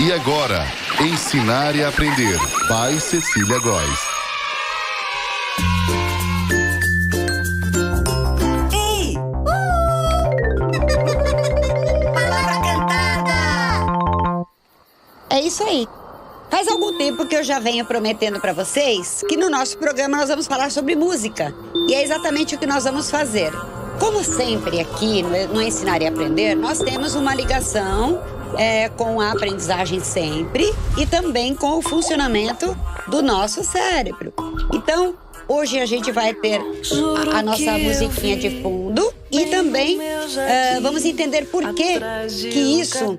E agora, Ensinar e Aprender, by Cecília Góes. Ei! Palavra cantada! É isso aí. Faz algum tempo que eu já venho prometendo para vocês que no nosso programa nós vamos falar sobre música. E é exatamente o que nós vamos fazer. Como sempre aqui no Ensinar e Aprender, nós temos uma ligação com a aprendizagem sempre e também com o funcionamento do nosso cérebro. Então, hoje a gente vai ter a nossa musiquinha de fundo e também vamos entender por que isso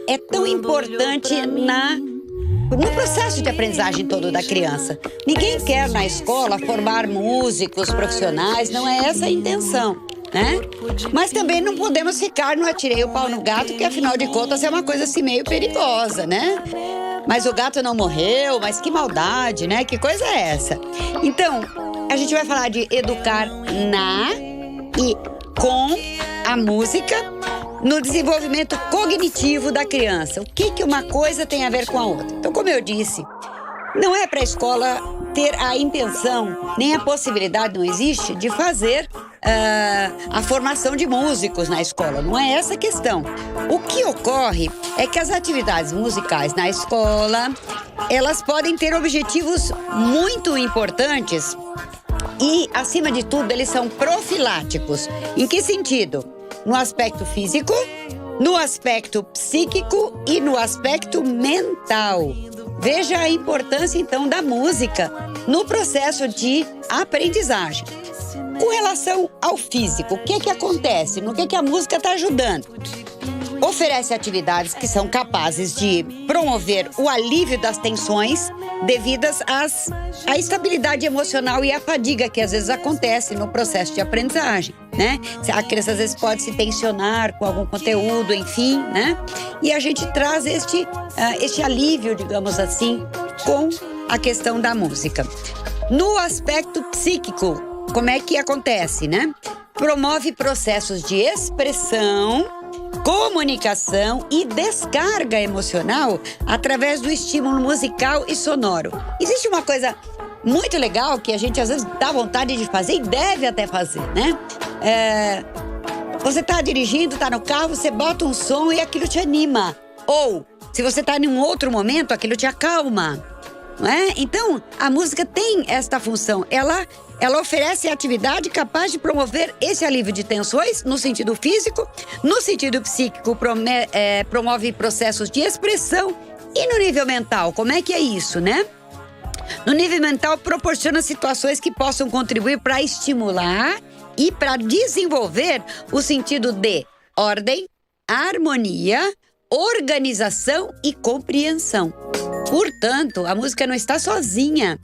é tão importante no processo de aprendizagem todo da criança. Ninguém quer na escola formar músicos profissionais, não é essa a intenção, né? Mas também não podemos ficar no atirei o pau no gato, que afinal de contas é uma coisa assim meio perigosa, né? Mas o gato não morreu, mas que maldade, né? Que coisa é essa? Então, a gente vai falar de educar na e com a música no desenvolvimento cognitivo da criança. O que uma coisa tem a ver com a outra? Então, como eu disse, não é para a escola ter a intenção, nem a possibilidade, não existe, de fazer a formação de músicos na escola. Não é essa a questão. O que ocorre é que as atividades musicais na escola, elas podem ter objetivos muito importantes e, acima de tudo, eles são profiláticos. Em que sentido? No aspecto físico, no aspecto psíquico e no aspecto mental. Veja a importância, então, da música no processo de aprendizagem. Com relação ao físico, o que acontece? No que a música está ajudando? Oferece atividades que são capazes de promover o alívio das tensões devidas à instabilidade emocional e à fadiga que às vezes acontece no processo de aprendizagem, né? A criança às vezes pode se tensionar com algum conteúdo, enfim, né? E a gente traz este alívio, digamos assim, com a questão da música. No aspecto psíquico, como é que acontece, né? Promove processos de expressão, comunicação e descarga emocional através do estímulo musical e sonoro. Existe uma coisa muito legal que a gente às vezes dá vontade de fazer e deve até fazer, né? Você tá dirigindo, tá no carro, você bota um som e aquilo te anima. Ou, se você tá em um outro momento, aquilo te acalma, não é? Então, a música tem esta função. Ela oferece atividade capaz de promover esse alívio de tensões no sentido físico, no sentido psíquico promove processos de expressão e no nível mental, como é que é isso, né? No nível mental proporciona situações que possam contribuir para estimular e para desenvolver o sentido de ordem, harmonia, organização e compreensão. Portanto, a música não está sozinha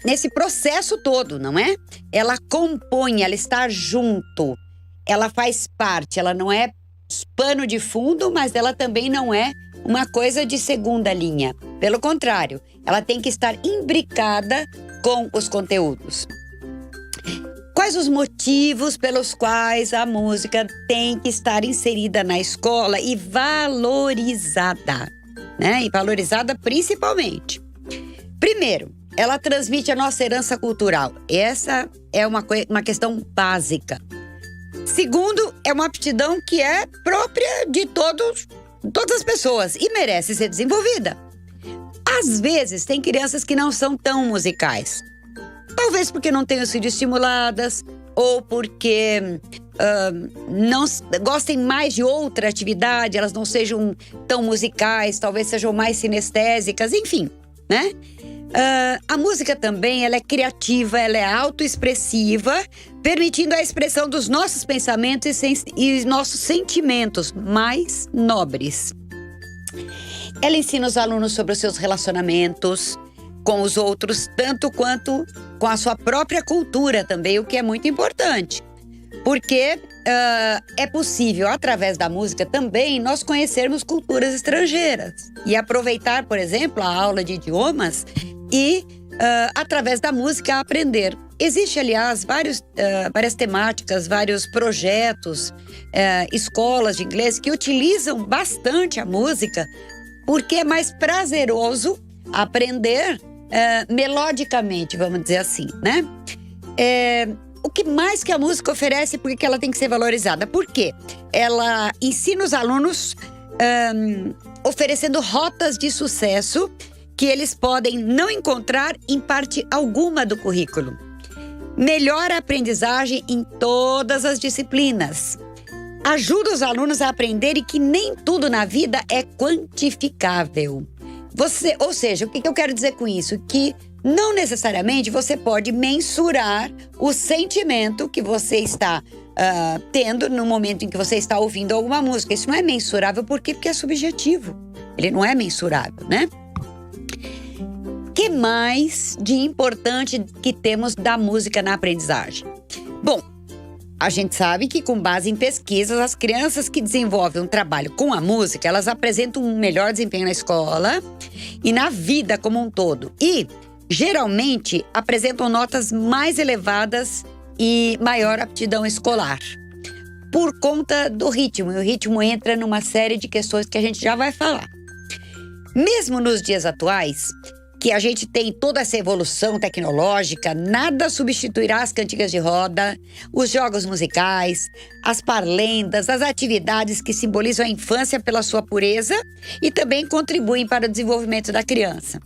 nesse processo todo, não é? Ela compõe, ela está junto, ela faz parte, ela não é pano de fundo, mas ela também não é uma coisa de segunda linha. Pelo contrário, ela tem que estar imbricada com os conteúdos. Quais os motivos pelos quais a música tem que estar inserida na escola e valorizada, né? E valorizada principalmente. Primeiro, ela transmite a nossa herança cultural. Essa é uma questão básica. Segundo, é uma aptidão que é própria de todas as pessoas e merece ser desenvolvida. Às vezes, tem crianças que não são tão musicais. Talvez porque não tenham sido estimuladas ou porque não gostem mais de outra atividade, elas não sejam tão musicais, talvez sejam mais sinestésicas, enfim, né? A música também, ela é criativa, ela é autoexpressiva, permitindo a expressão dos nossos pensamentos e nossos sentimentos mais nobres. Ela ensina os alunos sobre os seus relacionamentos com os outros, tanto quanto com a sua própria cultura também, o que é muito importante. Porque é possível, através da música também, nós conhecermos culturas estrangeiras e aproveitar, por exemplo, a aula de idiomas e, através da música, aprender Existe, aliás, várias temáticas, vários projetos, escolas de inglês que utilizam bastante a música porque é mais prazeroso aprender melodicamente, vamos dizer assim, né? O que mais que a música oferece, por que ela tem que ser valorizada? Porque ela ensina os alunos oferecendo rotas de sucesso que eles podem não encontrar em parte alguma do currículo. Melhora a aprendizagem em todas as disciplinas. Ajuda os alunos a aprenderem que nem tudo na vida é quantificável. Ou seja, o que eu quero dizer com isso? Que não necessariamente você pode mensurar o sentimento que você está tendo no momento em que você está ouvindo alguma música. Isso não é mensurável, por quê? Porque é subjetivo. Ele não é mensurável, né? O que mais de importante que temos da música na aprendizagem? Bom, a gente sabe que, com base em pesquisas, as crianças que desenvolvem um trabalho com a música, elas apresentam um melhor desempenho na escola e na vida como um todo. E, geralmente, apresentam notas mais elevadas e maior aptidão escolar. Por conta do ritmo. E o ritmo entra numa série de questões que a gente já vai falar. Mesmo nos dias atuais, que a gente tem toda essa evolução tecnológica, nada substituirá as cantigas de roda, os jogos musicais, as parlendas, as atividades que simbolizam a infância pela sua pureza e também contribuem para o desenvolvimento da criança.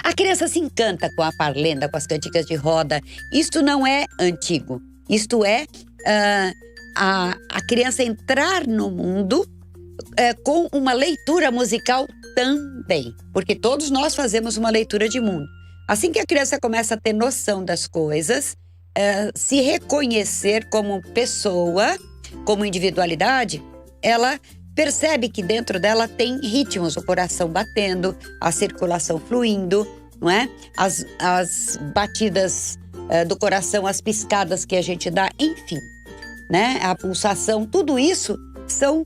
A criança se encanta com a parlenda, com as cantigas de roda. Isto não é antigo. Isto é a criança entrar no mundo com uma leitura musical também, porque todos nós fazemos uma leitura de mundo. Assim que a criança começa a ter noção das coisas, se reconhecer como pessoa, como individualidade, ela percebe que dentro dela tem ritmos, o coração batendo, a circulação fluindo, não é? As batidas do coração, as piscadas que a gente dá, enfim, né? A pulsação, tudo isso são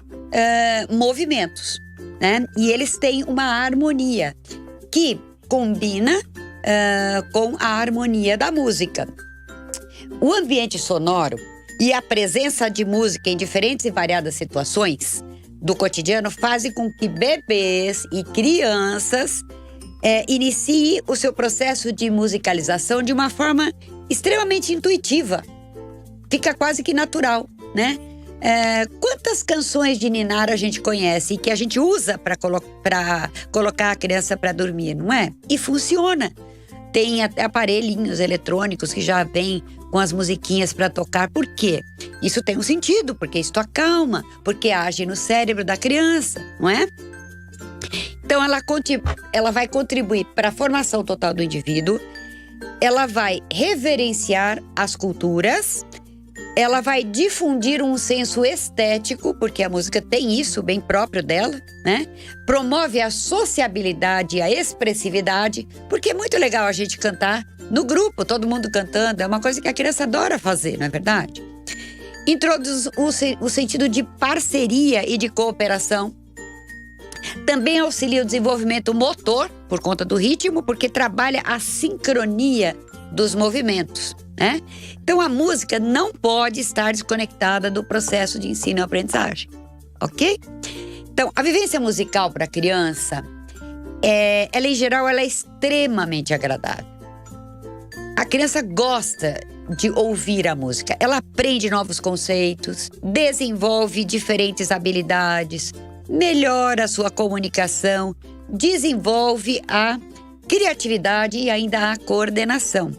movimentos, né? E eles têm uma harmonia que combina com a harmonia da música. O ambiente sonoro e a presença de música em diferentes e variadas situações do cotidiano fazem com que bebês e crianças iniciem o seu processo de musicalização de uma forma extremamente intuitiva. Fica quase que natural, né? Quantas canções de ninar a gente conhece e que a gente usa para colocar a criança para dormir, não é? E funciona. Tem até aparelhinhos eletrônicos que já vêm com as musiquinhas para tocar. Por quê? Isso tem um sentido, porque isso acalma, porque age no cérebro da criança, não é? Então ela vai contribuir para a formação total do indivíduo, ela vai reverenciar as culturas, ela vai difundir um senso estético, porque a música tem isso bem próprio dela, né? Promove a sociabilidade e a expressividade, porque é muito legal a gente cantar no grupo, todo mundo cantando, é uma coisa que a criança adora fazer, não é verdade? Introduz o sentido de parceria e de cooperação. Também auxilia o desenvolvimento motor, por conta do ritmo, porque trabalha a sincronia dos movimentos, né? Então a música não pode estar desconectada do processo de ensino e aprendizagem, ok? Então a vivência musical para a criança, ela em geral ela é extremamente agradável. A criança gosta de ouvir a música, ela aprende novos conceitos, desenvolve diferentes habilidades, melhora a sua comunicação, desenvolve a criatividade e ainda a coordenação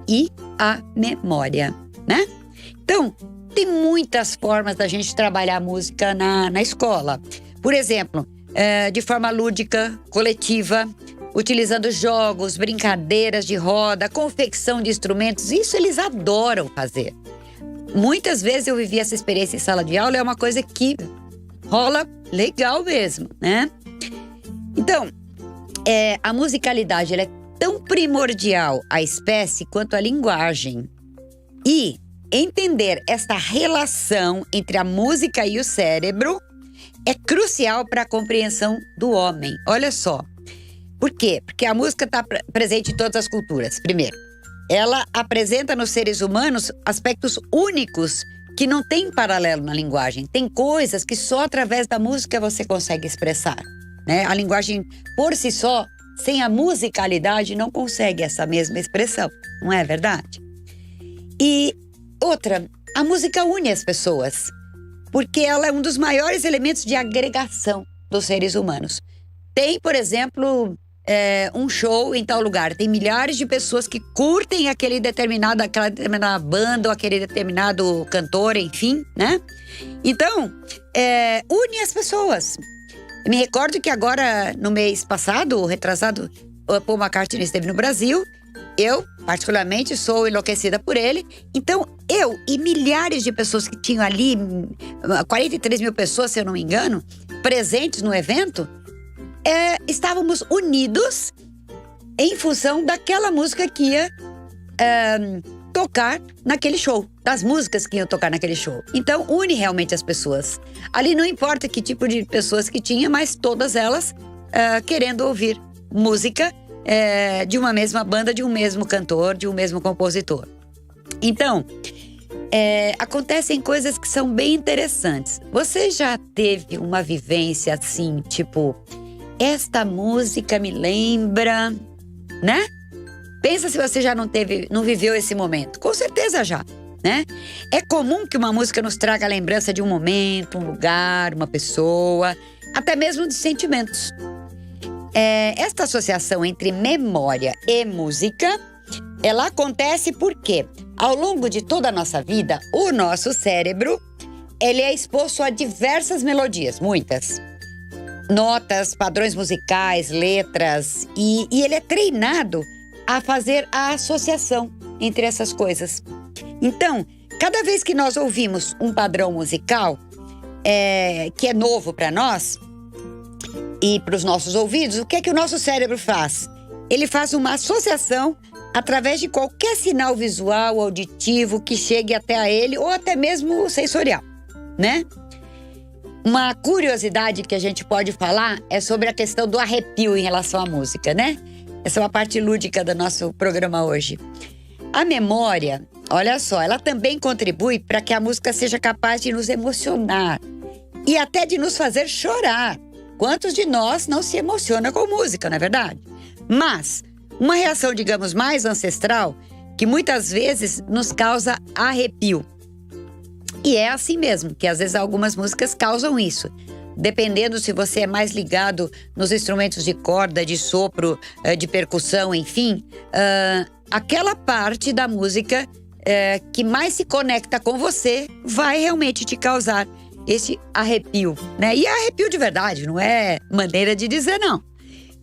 e a memória, né? Então, tem muitas formas da gente trabalhar a música na escola. Por exemplo, de forma lúdica, coletiva, utilizando jogos, brincadeiras de roda, confecção de instrumentos. Isso eles adoram fazer. Muitas vezes eu vivi essa experiência em sala de aula, é uma coisa que rola legal mesmo, né? Então, a musicalidade ela é tão primordial à espécie quanto a linguagem. E entender essa relação entre a música e o cérebro é crucial para a compreensão do homem. Olha só. Por quê? Porque a música está presente em todas as culturas, primeiro. ela apresenta nos seres humanos aspectos únicos que não tem paralelo na linguagem. Tem coisas que só através da música você consegue expressar, né? A linguagem, por si só, sem a musicalidade, não consegue essa mesma expressão, não é verdade? E outra, a música une as pessoas, porque ela é um dos maiores elementos de agregação dos seres humanos. Tem, por exemplo, um show em tal lugar, tem milhares de pessoas que curtem aquela determinada banda ou aquele determinado cantor, enfim, né? Então, une as pessoas. Eu me recordo que agora, no mês passado, retrasado, o Paul McCartney esteve no Brasil. Eu, particularmente, sou enlouquecida por ele. Então, eu e milhares de pessoas que tinham ali, 43 mil pessoas, se eu não me engano, presentes no evento, estávamos unidos em função daquela música que ia tocar naquele show, das músicas que iam tocar naquele show. Então, une realmente as pessoas. Ali não importa que tipo de pessoas que tinha, mas todas elas querendo ouvir música de uma mesma banda, de um mesmo cantor, de um mesmo compositor. Então, acontecem coisas que são bem interessantes. Você já teve uma vivência assim, tipo, esta música me lembra, né? Pensa se você já não viveu esse momento. Com certeza já, né? É comum que uma música nos traga a lembrança de um momento, um lugar, uma pessoa, até mesmo de sentimentos. Esta associação entre memória e música, ela acontece porque, ao longo de toda a nossa vida, o nosso cérebro, ele é exposto a diversas melodias, muitas. Notas, padrões musicais, letras, e ele é treinado a fazer a associação entre essas coisas. Então, cada vez que nós ouvimos um padrão musical que é novo para nós e para os nossos ouvidos, o que é que o nosso cérebro faz? Ele faz uma associação através de qualquer sinal visual, auditivo que chegue até a ele ou até mesmo sensorial, né? Uma curiosidade que a gente pode falar é sobre a questão do arrepio em relação à música, né? Essa é uma parte lúdica do nosso programa hoje. A memória, olha só, ela também contribui para que a música seja capaz de nos emocionar e até de nos fazer chorar. Quantos de nós não se emociona com música, não é verdade? Mas uma reação, digamos, mais ancestral, que muitas vezes nos causa arrepio. E é assim mesmo, que às vezes algumas músicas causam isso. Dependendo se você é mais ligado nos instrumentos de corda, de sopro, de percussão, enfim, aquela parte da música que mais se conecta com você vai realmente te causar esse arrepio, né? E é arrepio de verdade, não é maneira de dizer não.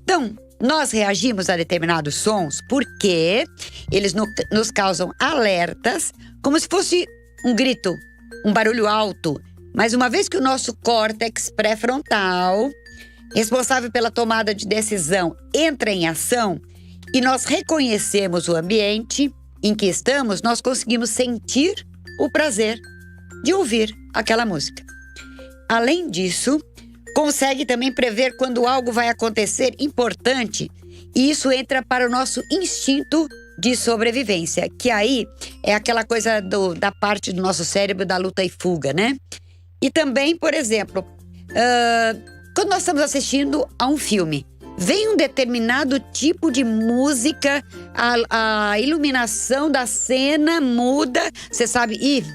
Então, nós reagimos a determinados sons porque eles nos causam alertas, como se fosse um grito, um barulho alto. Mas uma vez que o nosso córtex pré-frontal, responsável pela tomada de decisão, entra em ação e nós reconhecemos o ambiente em que estamos, nós conseguimos sentir o prazer de ouvir aquela música. Além disso, consegue também prever quando algo vai acontecer importante e isso entra para o nosso instinto de sobrevivência, que aí é aquela coisa da parte do nosso cérebro da luta e fuga, né? E também, por exemplo, quando nós estamos assistindo a um filme, vem um determinado tipo de música, a iluminação da cena muda, você sabe,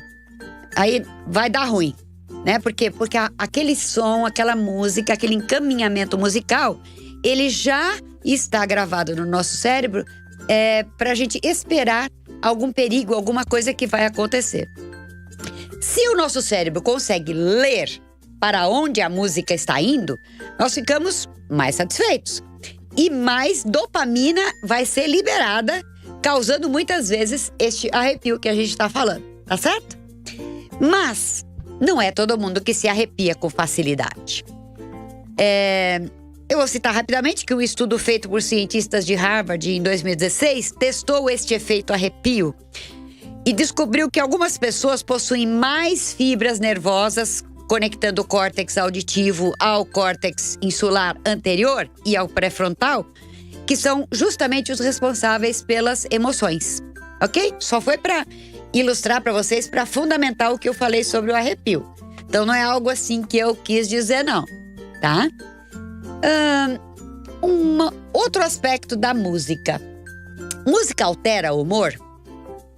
aí vai dar ruim, né? Por quê? Porque aquele som, aquela música, aquele encaminhamento musical, ele já está gravado no nosso cérebro para a gente esperar algum perigo, alguma coisa que vai acontecer. Se o nosso cérebro consegue ler para onde a música está indo, nós ficamos mais satisfeitos. E mais dopamina vai ser liberada, causando muitas vezes este arrepio que a gente está falando, tá certo? Mas não é todo mundo que se arrepia com facilidade. Eu vou citar rapidamente que um estudo feito por cientistas de Harvard em 2016 testou este efeito arrepio e descobriu que algumas pessoas possuem mais fibras nervosas conectando o córtex auditivo ao córtex insular anterior e ao pré-frontal, que são justamente os responsáveis pelas emoções. ok? Só foi para ilustrar para vocês, para fundamentar o que eu falei sobre o arrepio. Então não é algo assim que eu quis dizer, não, tá? Outro aspecto da música. Música altera o humor?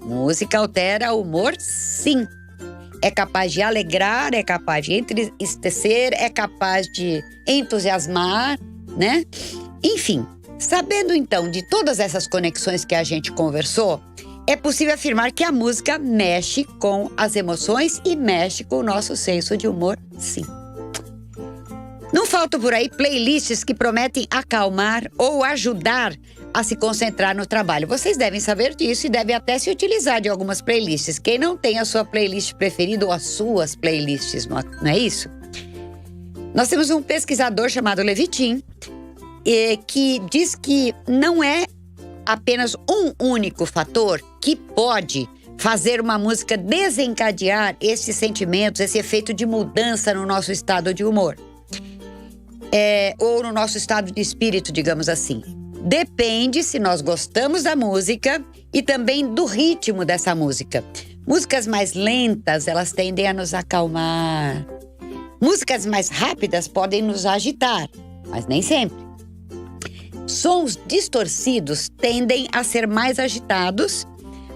Música altera o humor, sim. É capaz de alegrar, é capaz de entristecer, é capaz de entusiasmar, né? Enfim, sabendo então de todas essas conexões que a gente conversou, é possível afirmar que a música mexe com as emoções e mexe com o nosso senso de humor, sim. Não faltam por aí playlists que prometem acalmar ou ajudar a se concentrar no trabalho. Vocês devem saber disso e devem até se utilizar de algumas playlists. Quem não tem a sua playlist preferida ou as suas playlists, não é isso? Nós temos um pesquisador chamado Levitin, que diz que não é apenas um único fator que pode fazer uma música desencadear esses sentimentos, esse efeito de mudança no nosso estado de humor. Ou no nosso estado de espírito, digamos assim. Depende se nós gostamos da música e também do ritmo dessa música. Músicas mais lentas, elas tendem a nos acalmar. Músicas mais rápidas podem nos agitar, mas nem sempre. Sons distorcidos tendem a ser mais agitados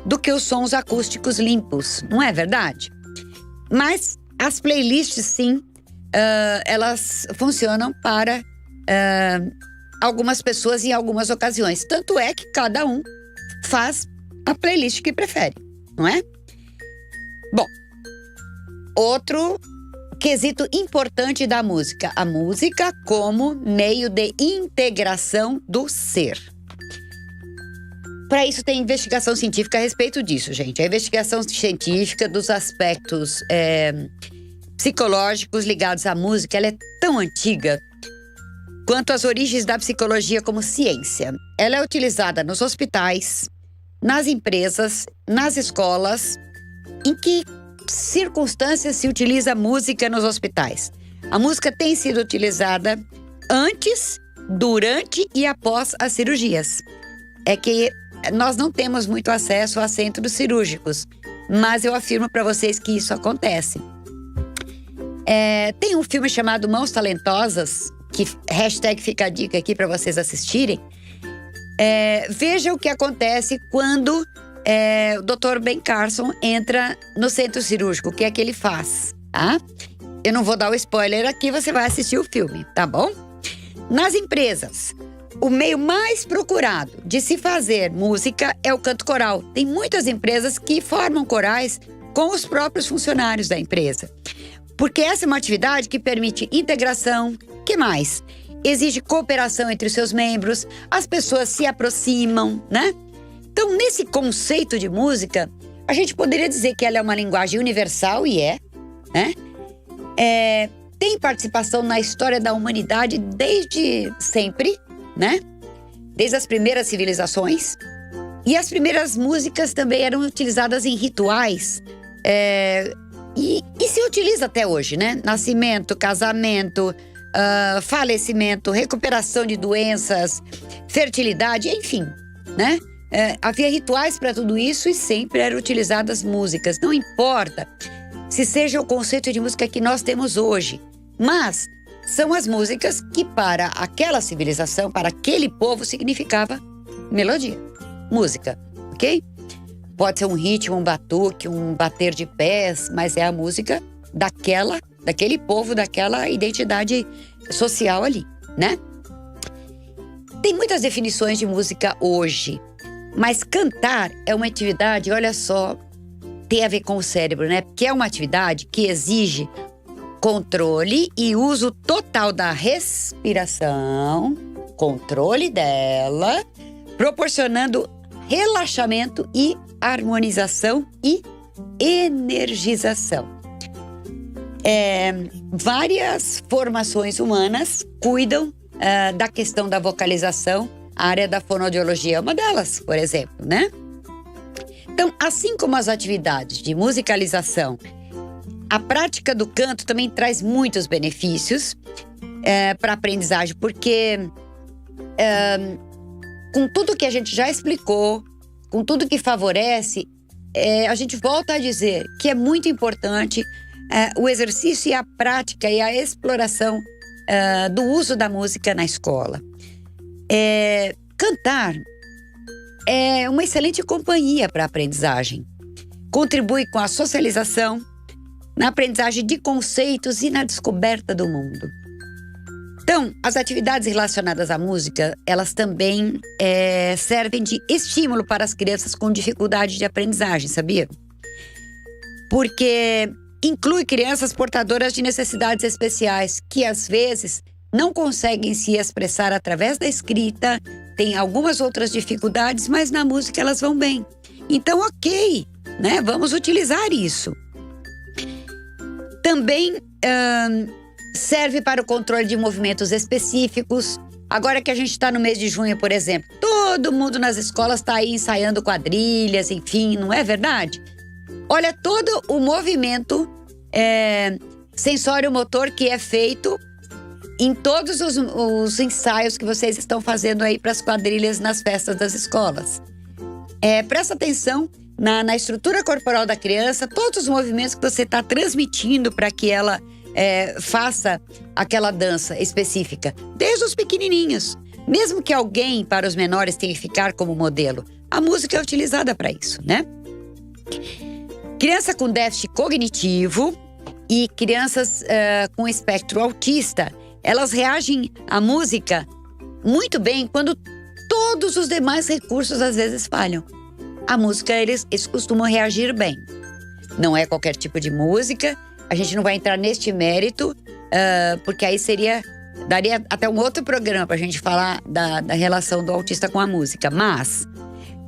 do que os sons acústicos limpos, não é verdade? Mas as playlists, sim, elas funcionam para algumas pessoas em algumas ocasiões. Tanto é que cada um faz a playlist que prefere, não é? Bom, outro quesito importante da música. A música como meio de integração do ser. Para isso tem investigação científica a respeito disso, gente. A investigação científica dos aspectos psicológicos ligados à música, ela é tão antiga quanto as origens da psicologia como ciência. Ela é utilizada nos hospitais, nas empresas, nas escolas. Em que circunstâncias se utiliza a música nos hospitais? A música tem sido utilizada antes, durante e após as cirurgias. É que nós não temos muito acesso a centros cirúrgicos, mas eu afirmo para vocês que isso acontece. Tem um filme chamado Mãos Talentosas, que hashtag fica a dica aqui para vocês assistirem. Veja o que acontece quando o Dr. Ben Carson entra no centro cirúrgico, o que é que ele faz, tá? Eu não vou dar o spoiler aqui, você vai assistir o filme, tá bom? Nas empresas, o meio mais procurado de se fazer música é o canto coral. Tem muitas empresas que formam corais com os próprios funcionários da empresa. Porque essa é uma atividade que permite integração. Que mais? Exige cooperação entre os seus membros, as pessoas se aproximam, né? Então, nesse conceito de música, a gente poderia dizer que ela é uma linguagem universal, e né? Tem participação na história da humanidade desde sempre, né? Desde as primeiras civilizações. E as primeiras músicas também eram utilizadas em rituais, e se utiliza até hoje, né? Nascimento, casamento, falecimento, recuperação de doenças, fertilidade, enfim, né? Havia rituais para tudo isso e sempre eram utilizadas músicas. Não importa se seja o conceito de música que nós temos hoje, mas são as músicas que para aquela civilização, para aquele povo, significava melodia, música, ok? Pode ser um ritmo, um batuque, um bater de pés, mas é a música daquele povo, daquela identidade social ali, né? Tem muitas definições de música hoje, mas cantar é uma atividade, olha só, tem a ver com o cérebro, né? Porque é uma atividade que exige controle e uso total da respiração, controle dela, proporcionando relaxamento e harmonização e energização. Várias formações humanas cuidam da questão da vocalização. A área da fonoaudiologia é uma delas, por exemplo, né? Então, assim como as atividades de musicalização, a prática do canto também traz muitos benefícios para a aprendizagem, porque com tudo que a gente já explicou, com tudo que favorece, a gente volta a dizer que é muito importante o exercício e a prática e a exploração do uso da música na escola. Cantar é uma excelente companhia para a aprendizagem. Contribui com a socialização, na aprendizagem de conceitos e na descoberta do mundo. Então, as atividades relacionadas à música, elas também servem de estímulo para as crianças com dificuldade de aprendizagem, sabia? Porque inclui crianças portadoras de necessidades especiais que, às vezes, não conseguem se expressar através da escrita, têm algumas outras dificuldades, mas na música elas vão bem. Então, ok, né? Vamos utilizar isso. Também serve para o controle de movimentos específicos. Agora que a gente está no mês de junho, por exemplo, todo mundo nas escolas está aí ensaiando quadrilhas, enfim, não é verdade? Olha, todo o movimento sensório-motor que é feito em todos os ensaios que vocês estão fazendo aí para as quadrilhas nas festas das escolas. Presta atenção na estrutura corporal da criança, todos os movimentos que você está transmitindo para que ela faça aquela dança específica, desde os pequenininhos. Mesmo que alguém, para os menores, tenha que ficar como modelo, a música é utilizada para isso, né? Criança com déficit cognitivo e crianças com espectro autista, elas reagem à música muito bem quando todos os demais recursos às vezes falham. A música, eles costumam reagir bem. Não é qualquer tipo de música, a gente não vai entrar neste mérito, porque aí daria até um outro programa para a gente falar da relação do autista com a música. Mas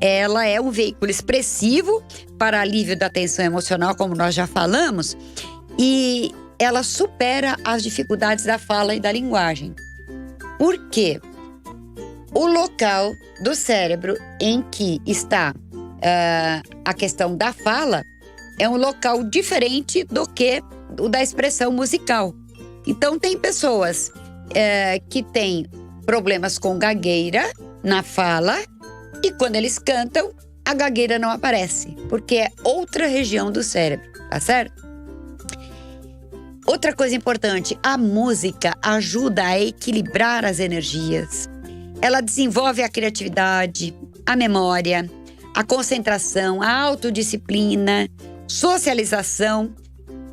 ela é um veículo expressivo para alívio da tensão emocional, como nós já falamos, e ela supera as dificuldades da fala e da linguagem. Por quê? O local do cérebro em que está a questão da fala é um local diferente do que o da expressão musical. Então, tem pessoas que têm problemas com gagueira na fala e quando eles cantam, a gagueira não aparece, porque é outra região do cérebro, tá certo? Outra coisa importante, a música ajuda a equilibrar as energias. Ela desenvolve a criatividade, a memória, a concentração, a autodisciplina, socialização.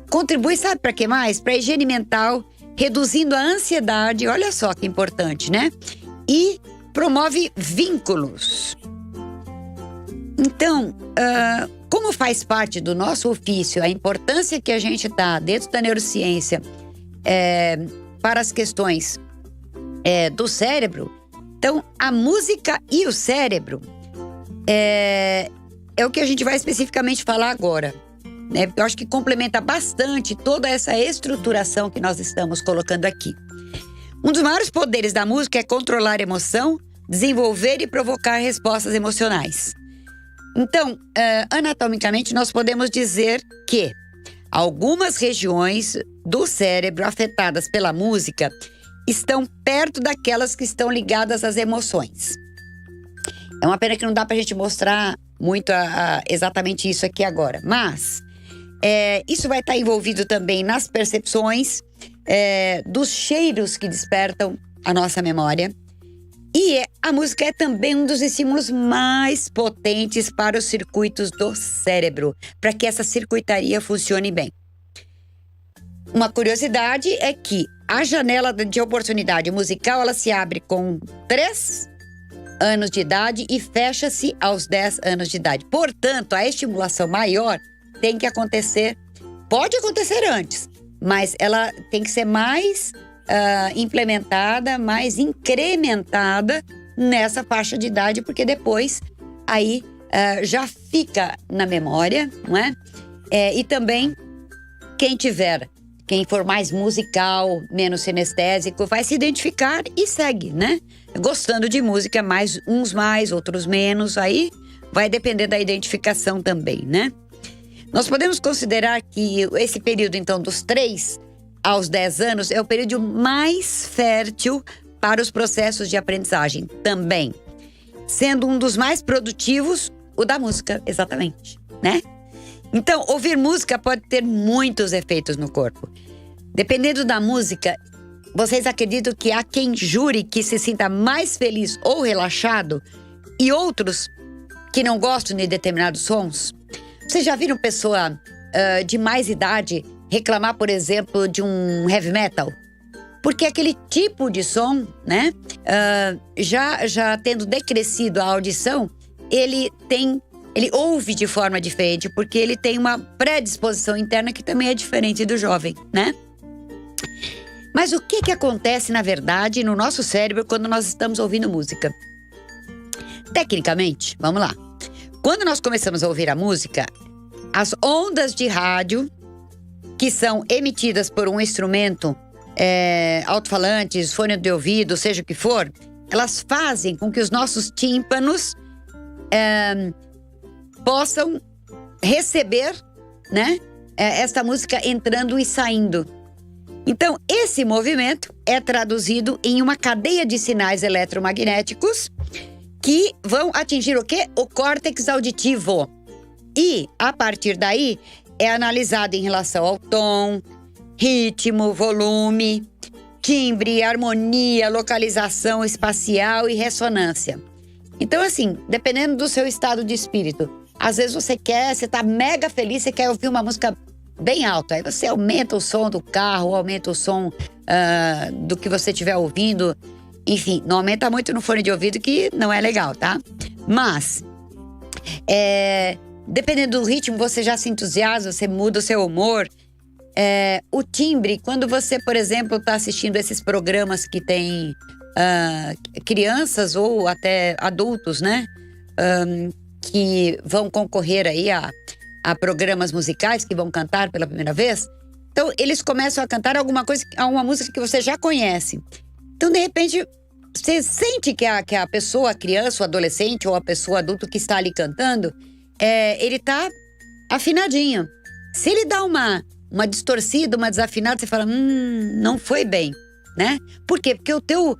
Contribui, sabe para que mais? Para a higiene mental, reduzindo a ansiedade, olha só que importante, né? E promove vínculos. Então, como faz parte do nosso ofício, a importância que a gente dá dentro da neurociência para as questões do cérebro, então a música e o cérebro é o que a gente vai especificamente falar agora. Né? Eu acho que complementa bastante toda essa estruturação que nós estamos colocando aqui. Um dos maiores poderes da música é controlar a emoção, desenvolver e provocar respostas emocionais. Então, anatomicamente, nós podemos dizer que algumas regiões do cérebro afetadas pela música estão perto daquelas que estão ligadas às emoções. É uma pena que não dá pra gente mostrar muito exatamente isso aqui agora, mas isso vai estar envolvido também nas percepções, dos cheiros que despertam a nossa memória. E a música é também um dos estímulos mais potentes para os circuitos do cérebro, para que essa circuitaria funcione bem. Uma curiosidade é que a janela de oportunidade musical, ela se abre com 3 anos de idade e fecha-se aos 10 anos de idade. Portanto, a estimulação maior tem que acontecer, pode acontecer antes, mas ela tem que ser mais implementada, mais incrementada nessa faixa de idade, porque depois aí já fica na memória, não é? E também quem for mais musical, menos sinestésico, vai se identificar e segue, né? Gostando de música, uns mais, outros menos, aí vai depender da identificação também, né? Nós podemos considerar que esse período, então, dos 3 aos 10 anos, é o período mais fértil para os processos de aprendizagem também. Sendo um dos mais produtivos, o da música, exatamente, né? Então, ouvir música pode ter muitos efeitos no corpo. Dependendo da música, vocês acreditam que há quem jure que se sinta mais feliz ou relaxado e outros que não gostam de determinados sons? Vocês já viram pessoa de mais idade reclamar, por exemplo, de um heavy metal? Porque aquele tipo de som, né, já tendo decrescido a audição, ele ouve de forma diferente, porque ele tem uma predisposição interna que também é diferente do jovem, né? Mas o que acontece, na verdade, no nosso cérebro quando nós estamos ouvindo música? Tecnicamente, vamos lá. Quando nós começamos a ouvir a música, as ondas de rádio, que são emitidas por um instrumento, alto-falantes, fone de ouvido, seja o que for, elas fazem com que os nossos tímpanos possam receber, né, esta música entrando e saindo. Então, esse movimento é traduzido em uma cadeia de sinais eletromagnéticos que vão atingir o quê? O córtex auditivo. E, a partir daí, é analisado em relação ao tom, ritmo, volume, timbre, harmonia, localização espacial e ressonância. Então, assim, dependendo do seu estado de espírito, às vezes você tá mega feliz, você quer ouvir uma música bem alta. Aí você aumenta o som do carro, aumenta o som do que você estiver ouvindo. Enfim, não aumenta muito no fone de ouvido, que não é legal, tá? Mas, dependendo do ritmo, você já se entusiasma, você muda o seu humor. O timbre, quando você, por exemplo, está assistindo esses programas que tem crianças ou até adultos, né? Que vão concorrer aí a programas musicais, que vão cantar pela primeira vez. Então, eles começam a cantar alguma música que você já conhece. Então, de repente, você sente que a pessoa, a criança, o adolescente ou a pessoa adulta que está ali cantando, ele tá afinadinho. Se ele dá uma distorcida, uma desafinada, você fala, não foi bem, né? Por quê? Porque o teu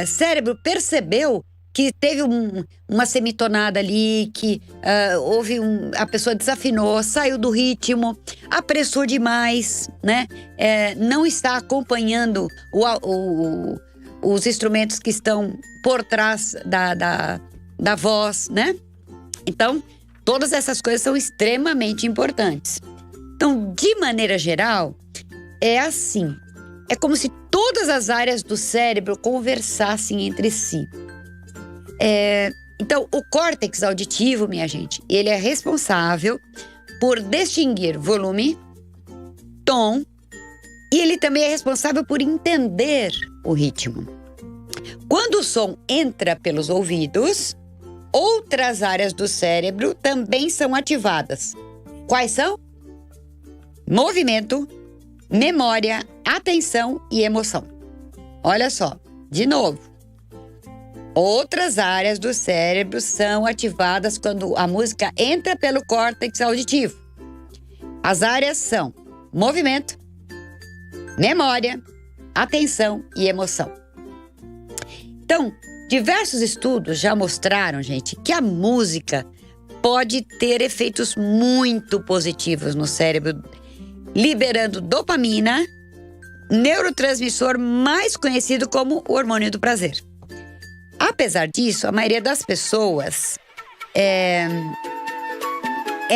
cérebro percebeu que teve uma semitonada ali, que a pessoa desafinou, saiu do ritmo, apressou demais, né? Não está acompanhando os instrumentos que estão por trás da voz, né? Então, todas essas coisas são extremamente importantes. Então, de maneira geral, é assim. É como se todas as áreas do cérebro conversassem entre si. Então, o córtex auditivo, minha gente, ele é responsável por distinguir volume, tom, e ele também é responsável por entender o ritmo. Quando o som entra pelos ouvidos, outras áreas do cérebro também são ativadas. Quais são? Movimento, memória, atenção e emoção. Olha só, de novo. Outras áreas do cérebro são ativadas quando a música entra pelo córtex auditivo. As áreas são movimento, memória, atenção e emoção. Então, diversos estudos já mostraram, gente, que a música pode ter efeitos muito positivos no cérebro, liberando dopamina, neurotransmissor mais conhecido como o hormônio do prazer. Apesar disso, a maioria das pessoas é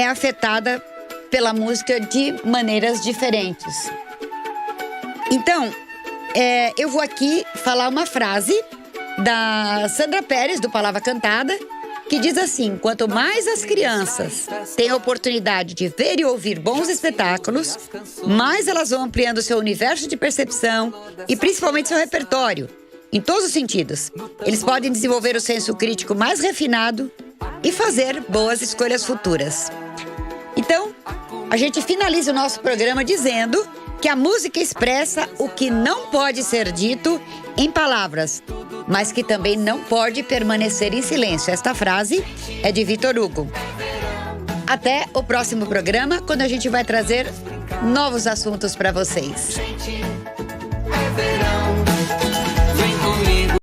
afetada pela música de maneiras diferentes. Então, eu vou aqui falar uma frase da Sandra Pérez, do Palavra Cantada, que diz assim: quanto mais as crianças têm a oportunidade de ver e ouvir bons espetáculos, mais elas vão ampliando seu universo de percepção e principalmente seu repertório, em todos os sentidos. Eles podem desenvolver o senso crítico mais refinado e fazer boas escolhas futuras. Então, a gente finaliza o nosso programa dizendo que a música expressa o que não pode ser dito em palavras, mas que também não pode permanecer em silêncio. Esta frase é de Victor Hugo. Até o próximo programa, quando a gente vai trazer novos assuntos para vocês.